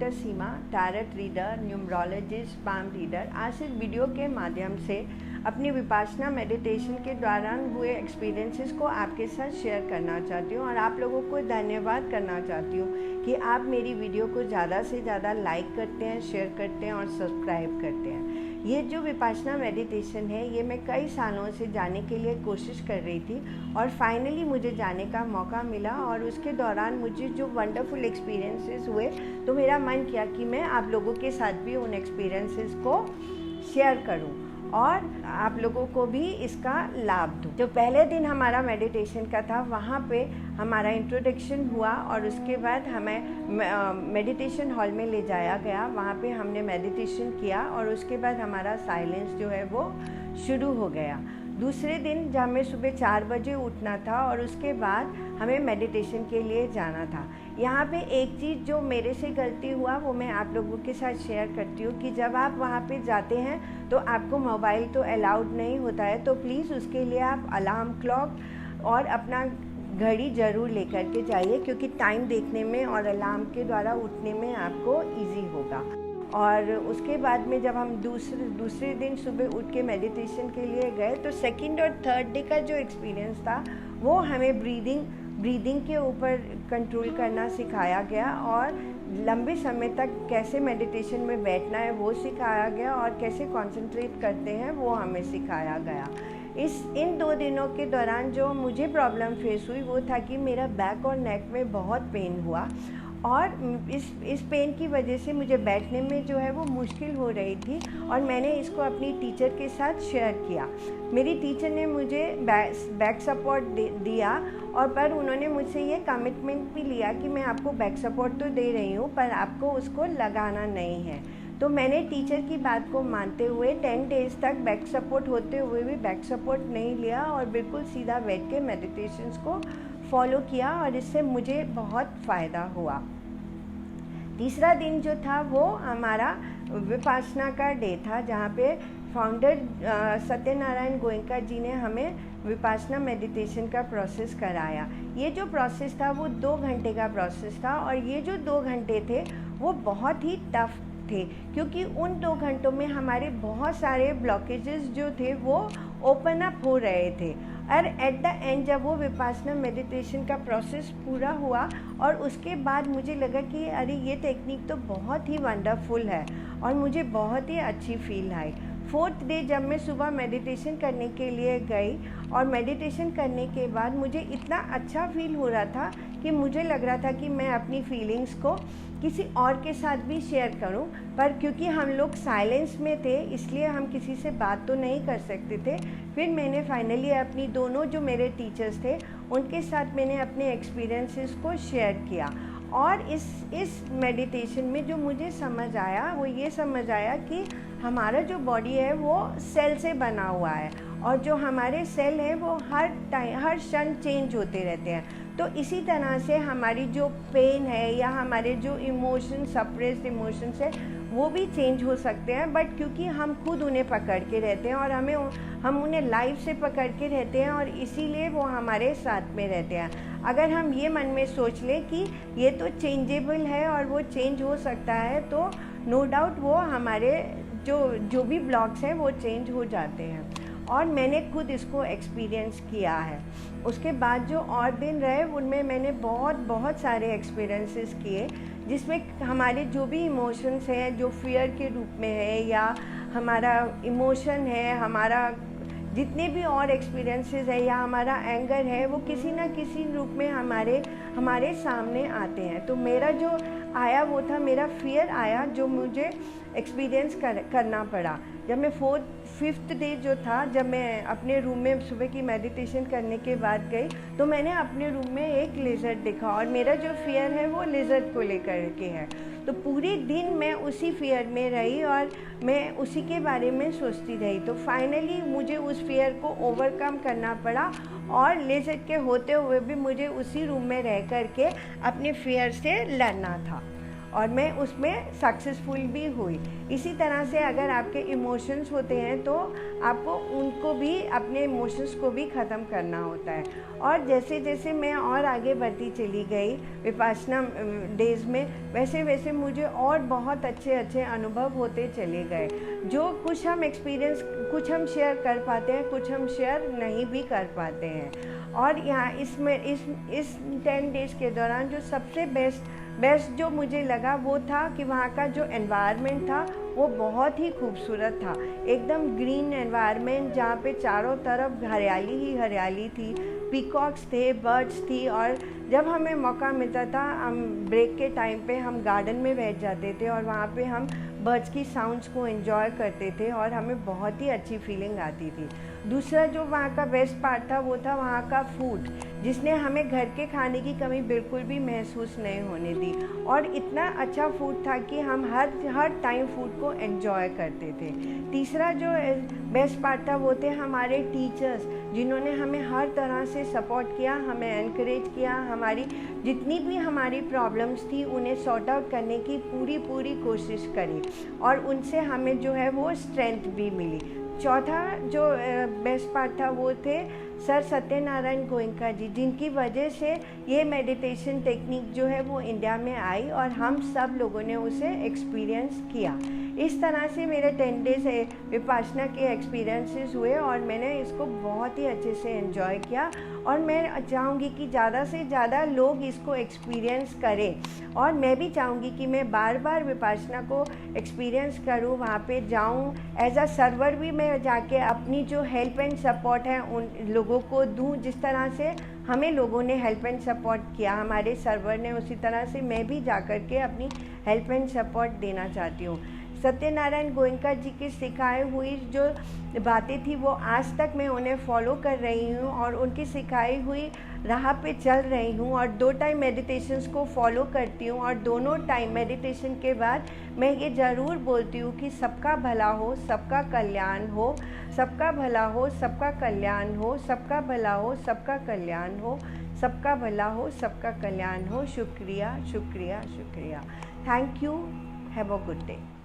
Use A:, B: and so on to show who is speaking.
A: Doctor Seema, tarot reader, numerologist, palm reader. आज इस video के माध्यम से अपनी विपासना मेडिटेशन के दौरान हुए एक्सपीरियंसेस को आपके साथ शेयर करना चाहती हूँ और आप लोगों को धन्यवाद करना चाहती हूँ कि आप मेरी वीडियो को ज़्यादा से ज़्यादा लाइक करते हैं, शेयर करते हैं और सब्सक्राइब करते हैं। ये जो विपासना मेडिटेशन है ये मैं कई सालों से जाने के लिए कोशिश कर रही थी और फाइनली मुझे जाने का मौका मिला और उसके दौरान मुझे जो वंडरफुल एक्सपीरियंसेस हुए तो मेरा मन किया कि मैं आप लोगों के साथ भी उन एक्सपीरियंसेस को शेयर करूं और आप लोगों को भी इसका लाभ दूं। जो पहले दिन हमारा मेडिटेशन का था वहाँ पे हमारा इंट्रोडक्शन हुआ और उसके बाद हमें मेडिटेशन हॉल में ले जाया गया। वहाँ पे हमने मेडिटेशन किया और उसके बाद हमारा साइलेंस जो है वो शुरू हो गया। दूसरे दिन जब हमें सुबह 4 बजे उठना था और उसके बाद हमें मेडिटेशन के लिए जाना था। यहाँ पे एक चीज़ जो मेरे से गलती हुआ वो मैं आप लोगों के साथ शेयर करती हूँ कि जब आप वहाँ पे जाते हैं तो आपको मोबाइल तो अलाउड नहीं होता है, तो प्लीज़ उसके लिए आप अलार्म क्लॉक और अपना घड़ी ज़रूर लेकर के जाइए, क्योंकि टाइम देखने में और अलार्म के द्वारा उठने में आपको ईजी होगा। और उसके बाद में जब हम दूसरे दिन सुबह उठ के मेडिटेशन के लिए गए तो सेकंड और थर्ड डे का जो एक्सपीरियंस था वो हमें ब्रीदिंग के ऊपर कंट्रोल करना सिखाया गया और लंबे समय तक कैसे मेडिटेशन में बैठना है वो सिखाया गया और कैसे कंसंट्रेट करते हैं वो हमें सिखाया गया। इन 2 दिनों के दौरान जो मुझे प्रॉब्लम फेस हुई वो था कि मेरा बैक और नेक में बहुत पेन हुआ और इस पेन की वजह से मुझे बैठने में जो है वो मुश्किल हो रही थी और मैंने इसको अपनी टीचर के साथ शेयर किया। मेरी टीचर ने मुझे बैक सपोर्ट दिया और पर उन्होंने मुझसे ये कमिटमेंट भी लिया कि मैं आपको बैक सपोर्ट तो दे रही हूँ पर आपको उसको लगाना नहीं है। तो मैंने टीचर की बात को मानते हुए 10 डेज़ तक बैक सपोर्ट होते हुए भी बैक सपोर्ट नहीं लिया और बिल्कुल सीधा बैठ के मेडिटेशंस को फॉलो किया और इससे मुझे बहुत फ़ायदा हुआ। तीसरा दिन जो था वो हमारा विपासना का डे था, जहाँ पे फाउंडर सत्यनारायण गोयनका जी ने हमें विपासना मेडिटेशन का प्रोसेस कराया। ये जो प्रोसेस था वो 2 घंटे का प्रोसेस था और ये जो 2 घंटे थे वो बहुत ही टफ थे, क्योंकि उन 2 घंटों में हमारे बहुत सारे ब्लॉकेजेस जो थे वो ओपन अप हो रहे थे और एट द एंड जब वो विपासना मेडिटेशन का प्रोसेस पूरा हुआ और उसके बाद मुझे लगा कि अरे ये टेक्निक तो बहुत ही वंडरफुल है और मुझे बहुत ही अच्छी फील आई। 4th डे जब मैं सुबह मेडिटेशन करने के लिए गई और मेडिटेशन करने के बाद मुझे इतना अच्छा फील हो रहा था कि मुझे लग रहा था कि मैं अपनी फीलिंग्स को किसी और के साथ भी शेयर करूं, पर क्योंकि हम लोग साइलेंस में थे इसलिए हम किसी से बात तो नहीं कर सकते थे। फिर मैंने फाइनली अपनी दोनों जो मेरे टीचर्स थे उनके साथ मैंने अपने एक्सपीरियंसेस को शेयर किया और इस मेडिटेशन में जो मुझे समझ आया वो ये समझ आया कि हमारा जो बॉडी है वो सेल से बना हुआ है और जो हमारे सेल हैं वो हर क्षण चेंज होते रहते हैं। तो इसी तरह से हमारी जो पेन है या हमारे जो इमोशन सप्रेस्ड इमोशंस है वो भी चेंज हो सकते हैं, बट क्योंकि हम खुद उन्हें पकड़ के रहते हैं और हम उन्हें लाइफ से पकड़ के रहते हैं और इसीलिए वो हमारे साथ में रहते हैं। अगर हम ये मन में सोच लें कि ये तो चेंजेबल है और वो चेंज हो सकता है तो नो डाउट वो हमारे जो भी ब्लॉक्स हैं वो चेंज हो जाते हैं और मैंने खुद इसको एक्सपीरियंस किया है। उसके बाद जो और दिन रहे उनमें मैंने बहुत सारे एक्सपीरियंसेस किए, जिसमें हमारे जो भी इमोशंस हैं जो फियर के रूप में है या हमारा इमोशन है, हमारा जितने भी और एक्सपीरियंसेस है या हमारा एंगर है वो किसी ना किसी रूप में हमारे सामने आते हैं। तो मेरा जो आया वो था मेरा फियर आया जो मुझे एक्सपीरियंस करना पड़ा। जब मैं 5th डे जो था, जब मैं अपने रूम में सुबह की मेडिटेशन करने के बाद गई तो मैंने अपने रूम में एक लिजर्ड देखा और मेरा जो फियर है वो लिजर्ड को लेकर के है। तो पूरे दिन मैं उसी फियर में रही और मैं उसी के बारे में सोचती रही। तो फाइनली मुझे उस फियर को ओवरकम करना पड़ा और लिजर्ड के होते हुए भी मुझे उसी रूम में रह कर के अपने फियर से लड़ना था। और मैं उसमें सक्सेसफुल भी हुई। इसी तरह से अगर आपके इमोशंस होते हैं तो आपको उनको भी, अपने इमोशंस को भी ख़त्म करना होता है। और जैसे जैसे मैं और आगे बढ़ती चली गई विपासना डेज़ में, वैसे वैसे मुझे और बहुत अच्छे अच्छे अनुभव होते चले गए। जो कुछ हम एक्सपीरियंस, कुछ हम शेयर कर पाते हैं, कुछ हम शेयर नहीं भी कर पाते हैं। और यहाँ इसमें इस 10 डेज़ के दौरान जो सबसे बेस्ट जो मुझे लगा वो था कि वहाँ का जो एनवायरनमेंट था वो बहुत ही खूबसूरत था। एकदम ग्रीन एनवायरनमेंट जहाँ पे चारों तरफ हरियाली ही हरियाली थी, पीकॉक्स थे, बर्ड्स थी। और जब हमें मौका मिलता था, हम ब्रेक के टाइम पे हम गार्डन में बैठ जाते थे और वहाँ पे हम बर्ड्स की साउंड्स को एंजॉय करते थे और हमें बहुत ही अच्छी फीलिंग आती थी। दूसरा जो वहाँ का बेस्ट पार्ट था वो था वहाँ का फूड, जिसने हमें घर के खाने की कमी बिल्कुल भी महसूस नहीं होने दी। और इतना अच्छा फूड था कि हम हर टाइम फूड को एंजॉय करते थे। तीसरा जो बेस्ट पार्ट था वो थे हमारे टीचर्स, जिन्होंने हमें हर तरह से सपोर्ट किया, हमें एनकरेज किया, हमारी जितनी भी हमारी प्रॉब्लम्स थी उन्हें सॉर्ट आउट करने की पूरी कोशिश करी और उनसे हमें जो है वो स्ट्रेंथ भी मिली। चौथा जो बेस्ट पार्ट था वो थे सर सत्यनारायण गोयनका जी, जिनकी वजह से ये मेडिटेशन टेक्निक जो है वो इंडिया में आई और हम सब लोगों ने उसे एक्सपीरियंस किया। इस तरह से मेरे 10 डेज़ विपासना के एक्सपीरियंसेस हुए और मैंने इसको बहुत ही अच्छे से एंजॉय किया। और मैं चाहूँगी कि ज़्यादा से ज़्यादा लोग इसको एक्सपीरियंस करें और मैं भी चाहूँगी कि मैं बार बार विपासना को एक्सपीरियंस करूँ, वहाँ पे जाऊँ, एज अ सर्वर भी मैं जाके अपनी जो हेल्प एंड सपोर्ट है उन लोगों को दूँ। जिस तरह से हमें लोगों ने हेल्प एंड सपोर्ट किया, हमारे सर्वर ने, उसी तरह से मैं भी जा कर के अपनी हेल्प एंड सपोर्ट देना चाहती हूँ। सत्यनारायण गोयनका जी की सिखाई हुई जो बातें थी वो आज तक मैं उन्हें फॉलो कर रही हूँ और उनकी सिखाई हुई राह पे चल रही हूँ और 2 टाइम मेडिटेशंस को फॉलो करती हूँ। और दोनों टाइम मेडिटेशन के बाद मैं ये ज़रूर बोलती हूँ कि सबका भला हो, सबका कल्याण हो, सबका भला हो, सबका कल्याण हो, सबका भला हो, सबका कल्याण हो, सबका भला हो, सबका कल्याण हो। शुक्रिया शुक्रिया शुक्रिया। Thank you. Have a good day.